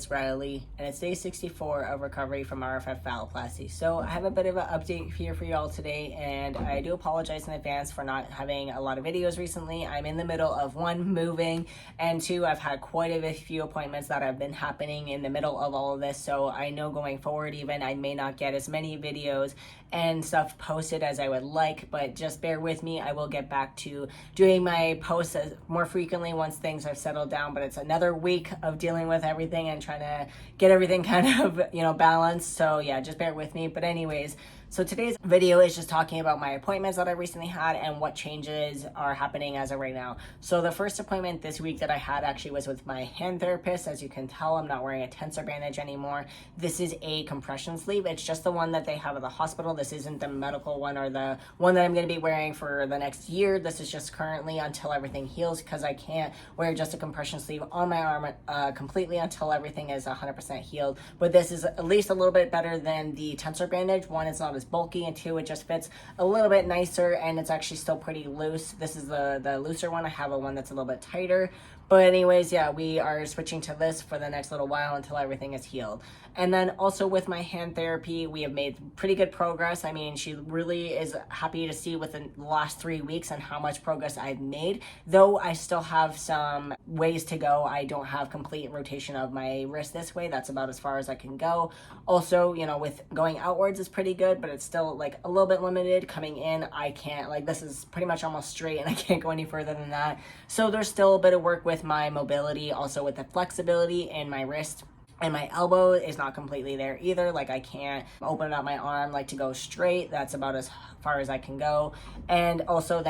host, Riley, and it's day 64 of recovery from RFF phalloplasty. So I have a bit of an update here for y'all today, and I do apologize in advance for not having a lot of videos recently. I'm in the middle of one, moving, and two, I've had quite a few appointments that have been happening in the middle of all of this, so I know going forward even I may not get as many videos and stuff posted as I would like, but just bear with me. I will get back to doing my posts more frequently once things have settled down, but it's another week of dealing with everything and trying to get everything kind of, balanced. So yeah, just bear with me. But anyways, so today's video is just talking about my appointments that I recently had and what changes are happening as of right now. So the first appointment this week that I had actually was with my hand therapist. As you can tell, I'm not wearing a tensor bandage anymore. This is a compression sleeve. It's just the one that they have at the hospital. This isn't the medical one or the one that I'm going to be wearing for the next year. This is just currently until everything heals, because I can't wear just a compression sleeve on my arm completely until everything is 100% healed. But this is at least a little bit better than the tensor bandage. One, it's not as bulky, and two, it just fits a little bit nicer, and it's actually still pretty loose. This is the looser one. I have one that's a little bit tighter. But anyways, yeah, we are switching to this for the next little while until everything is healed. And then also with my hand therapy, we have made pretty good progress. I mean, she really is happy to see within the last 3 weeks and how much progress I've made, though I still have some ways to go. I don't have complete rotation of my wrist this way. That's about as far as I can go. Also, with going outwards is pretty good, but it's still like a little bit limited. Coming in, I can't, this is pretty much almost straight and I can't go any further than that. So there's still a bit of work with my mobility, also with the flexibility in my wrist. And my elbow is not completely there either. I can't open up my arm to go straight. That's about as far as I can go. And also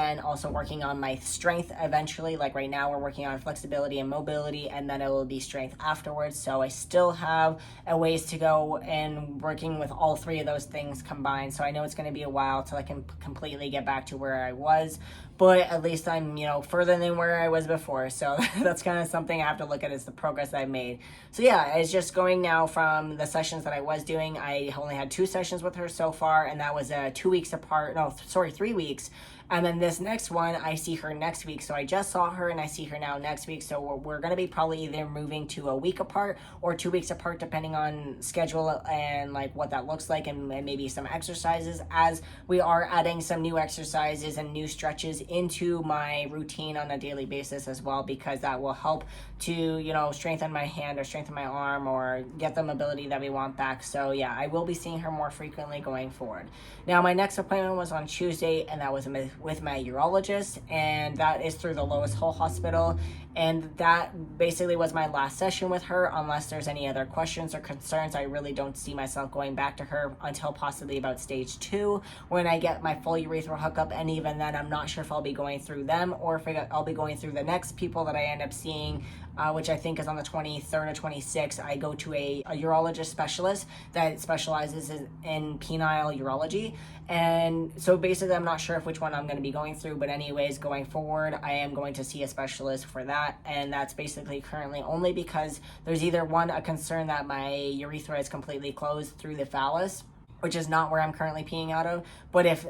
working on my strength eventually. Right now we're working on flexibility and mobility, and then it will be strength afterwards. So I still have a ways to go and working with all three of those things combined. So I know it's going to be a while till I can completely get back to where I was, but at least I'm, further than where I was before. So that's kind of something I have to look at, is the progress I've made. So yeah, it's just going now from the sessions that I was doing. I only had 2 sessions with her so far, and that was 2 weeks apart. 3 weeks. And then this next one, I see her next week. So I just saw her and I see her now next week. So we're going to be probably either moving to a week apart or 2 weeks apart, depending on schedule and what that looks like, and maybe some exercises, as we are adding some new exercises and new stretches into my routine on a daily basis as well, because that will help to, strengthen my hand or strengthen my arm or get the mobility that we want back. So yeah, I will be seeing her more frequently going forward. Now, my next appointment was on Tuesday, and that was with my urologist, and that is through the Lois Hole Hospital. And that basically was my last session with her. Unless there's any other questions or concerns, I really don't see myself going back to her until possibly about stage 2, when I get my full urethral hookup. And even then, I'm not sure if I'll be going through them or if I'll be going through the next people that I end up seeing, which I think is on the 23rd or 26th. I go to a urologist specialist that specializes in penile urology. And so basically, I'm not sure which one I'm going to be going through, but anyways, going forward, I am going to see a specialist for that. And that's basically currently only because there's either a concern that my urethra is completely closed through the phallus, which is not where I'm currently peeing out of. But if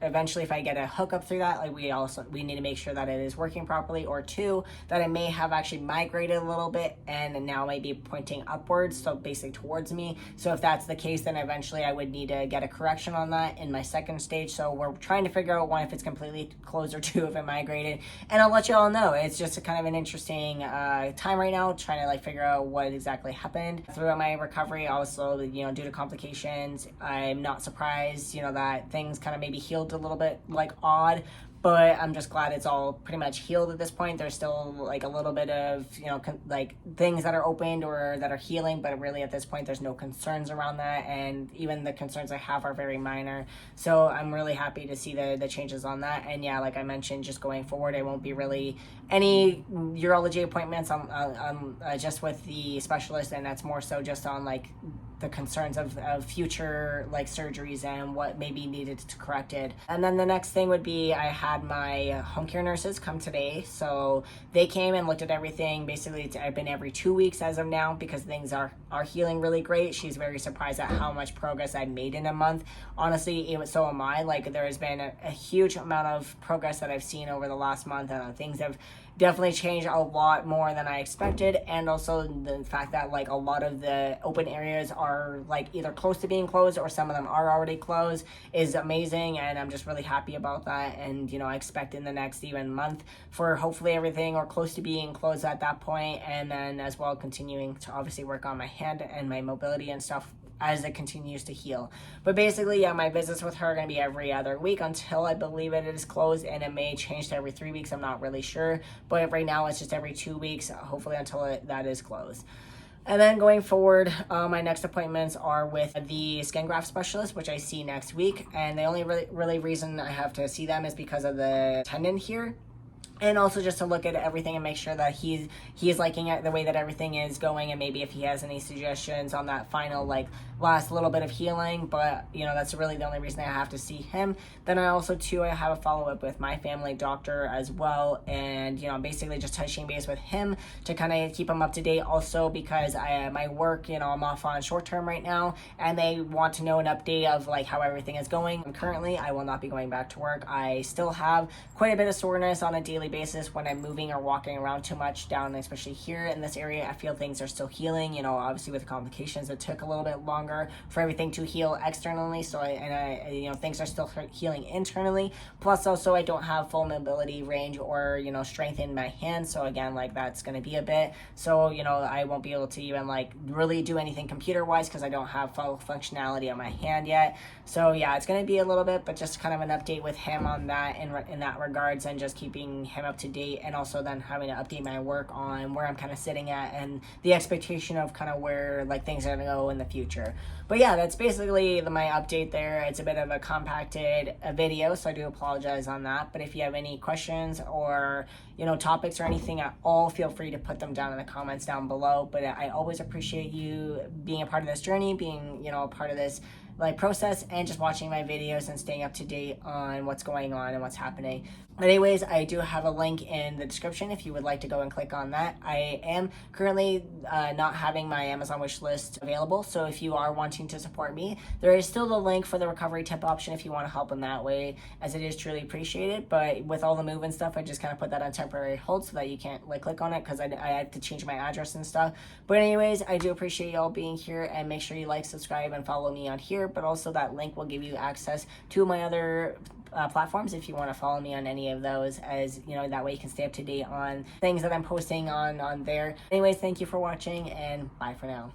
eventually if I get a hookup through that, we need to make sure that it is working properly. Or 2, that it may have actually migrated a little bit and now may be pointing upwards, so basically towards me. So if that's the case, then eventually I would need to get a correction on that in my second stage. So we're trying to figure out, 1, if it's completely closed, or 2, if it migrated. And I'll let you all know. It's just a kind of an interesting time right now, trying to figure out what exactly happened throughout my recovery. Also, due to complications, I'm not surprised, that things kind of maybe healed a little bit odd, but I'm just glad it's all pretty much healed at this point. There's still a little bit of, things that are opened or that are healing, but really at this point, there's no concerns around that. And even the concerns I have are very minor. So I'm really happy to see the changes on that. And yeah, like I mentioned, just going forward, I won't be really any urology appointments. I'm just with the specialist, and that's more so just on the concerns of future like surgeries and what maybe needed to corrected. And then the next thing would be I had my home care nurses come today. So they came and looked at everything. Basically, I've been every 2 weeks as of now because things are healing really great. She's very surprised at how much progress I'd made in a month. Honestly, so am I. Like, there has been a huge amount of progress that I've seen over the last month, and things have definitely changed a lot more than I expected. And also the fact that like a lot of the open areas are like either close to being closed or some of them are already closed is amazing, and I'm just really happy about that. And I expect in the next even month for hopefully everything or close to being closed at that point, and then as well continuing to obviously work on my hand and my mobility and stuff as it continues to heal. But basically, yeah, my visits with her are going to be every other week until I believe it is closed, and it may change to every 3 weeks. I'm not really sure, but right now it's just every 2 weeks, hopefully until that is closed. And then going forward, my next appointments are with the skin graft specialist, which I see next week. And the only really reason I have to see them is because of the tendon here. And also just to look at everything and make sure that he's liking it, the way that everything is going, and maybe if he has any suggestions on that final like last little bit of healing. But that's really the only reason I have to see him. Then I also too I have a follow-up with my family doctor as well, and I'm basically just touching base with him to kind of keep him up to date also, because my work, I'm off on short term right now, and they want to know an update of like how everything is going. Currently I will not be going back to work. I still have quite a bit of soreness on a daily basis when I'm moving or walking around too much down, especially here in this area. I feel things are still healing, obviously with the complications it took a little bit longer for everything to heal externally, so I things are still healing internally. Plus also I don't have full mobility range or strength in my hands, so again like that's going to be a bit, so I won't be able to even like really do anything computer wise because I don't have full functionality on my hand yet. So yeah, it's going to be a little bit, but just kind of an update with him on that in that regards, and just keeping him up to date, and also then having to update my work on where I'm kind of sitting at and the expectation of kind of where like things are going to go in the future. But yeah, that's basically my update there. It's a bit of a compacted video, so I do apologize on that. But if you have any questions or topics or anything at all, feel free to put them down in the comments down below. But I always appreciate you being a part of this journey, being a part of this like process, and just watching my videos and staying up to date on what's going on and what's happening. But anyways, I do have a link in the description if you would like to go and click on that. I am currently not having my Amazon wish list available, so if you are wanting to support me, there is still the link for the recovery tip option if you want to help in that way, as it is truly appreciated. But with all the move and stuff, I just kind of put that on temporary hold so that you can't like click on it, because I have to change my address and stuff. But anyways, I do appreciate y'all being here, and make sure you like, subscribe, and follow me on here. But also that link will give you access to my other platforms if you want to follow me on any of those, as that way you can stay up to date on things that I'm posting on there. Anyways, thank you for watching, and bye for now.